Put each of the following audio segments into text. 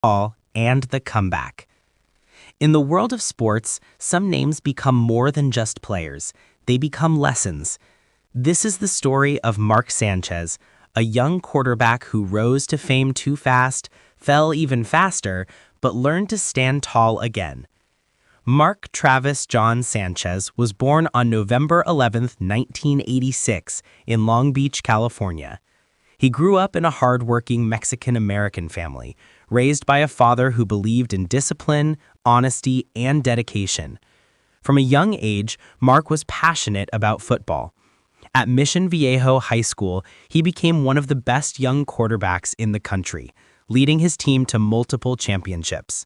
Ball and the comeback. In the world of sports, some names become more than just players. They become lessons. This is the story of Mark Sanchez, a young quarterback who rose to fame too fast, fell even faster, but learned to stand tall again. Mark Travis John Sanchez was born on November 11, 1986, in Long Beach, California. He grew up in a hardworking Mexican-American family, raised by a father who believed in discipline, honesty, and dedication. From a young age, Mark was passionate about football. At Mission Viejo High School, he became one of the best young quarterbacks in the country, leading his team to multiple championships.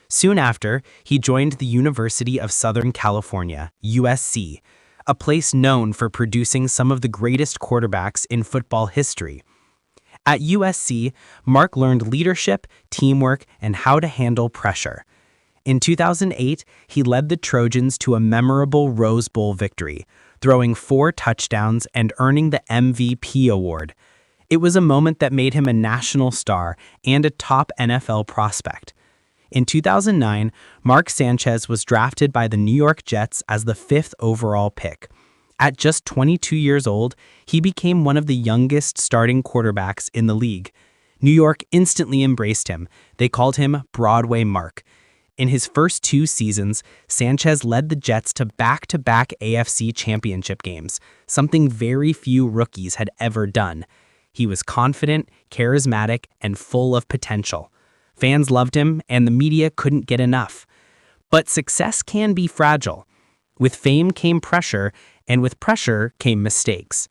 Soon after, he joined the University of Southern California, USC, a place known for producing some of the greatest quarterbacks in football history. At USC, Mark learned leadership, teamwork, and how to handle pressure. In 2008, he led the Trojans to a memorable Rose Bowl victory, throwing 4 touchdowns and earning the MVP award. It was a moment that made him a national star and a top NFL prospect. In 2009, Mark Sanchez was drafted by the New York Jets as the 5th overall pick. At just 22 years old, he became one of the youngest starting quarterbacks in the league. New York instantly embraced him. They called him Broadway Mark. In his first 2 seasons, Sanchez led the Jets to back-to-back AFC championship games, something very few rookies had ever done. He was confident, charismatic, and full of potential. Fans loved him, and the media couldn't get enough. But success can be fragile. With fame came pressure, and with pressure came mistakes.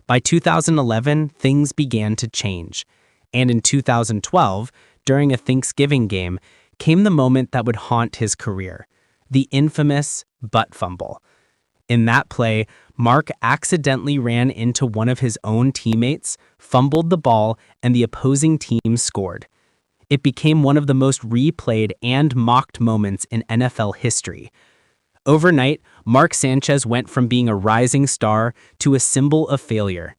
By 2011, things began to change. And in 2012, during a Thanksgiving game, came the moment that would haunt his career, the infamous butt fumble. In that play, Mark accidentally ran into one of his own teammates, fumbled the ball, and the opposing team scored. It became one of the most replayed and mocked moments in NFL history. Overnight, Mark Sanchez went from being a rising star to a symbol of failure.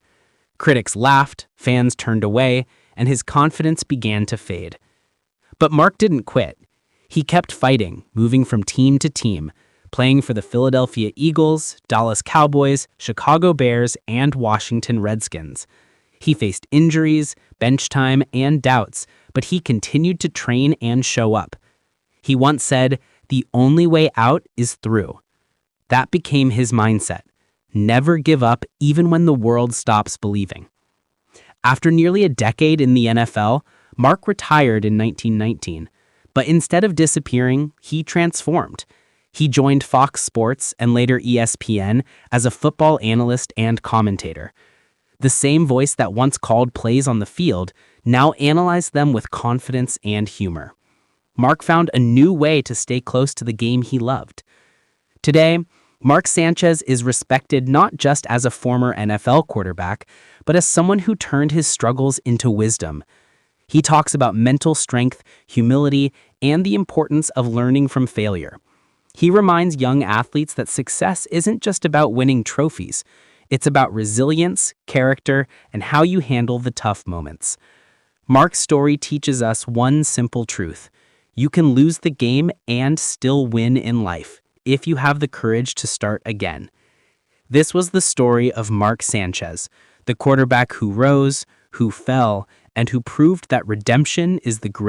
Critics laughed, fans turned away, and his confidence began to fade. But Mark didn't quit. He kept fighting, moving from team to team, playing for the Philadelphia Eagles, Dallas Cowboys, Chicago Bears, and Washington Redskins. He faced injuries, bench time, and doubts, but he continued to train and show up. He once said, "The only way out is through." That became his mindset. Never give up even when the world stops believing. After nearly a decade in the NFL, Mark retired in 1919. But instead of disappearing, he transformed. He joined Fox Sports and later ESPN as a football analyst and commentator. The same voice that once called plays on the field now analyzed them with confidence and humor. Mark found a new way to stay close to the game he loved. Today, Mark Sanchez is respected not just as a former NFL quarterback, but as someone who turned his struggles into wisdom. He talks about mental strength, humility, and the importance of learning from failure. He reminds young athletes that success isn't just about winning trophies. It's about resilience, character, and how you handle the tough moments. Mark's story teaches us one simple truth. You can lose the game and still win in life if you have the courage to start again. This was the story of Mark Sanchez, the quarterback who rose, who fell, and who proved that redemption is the greatest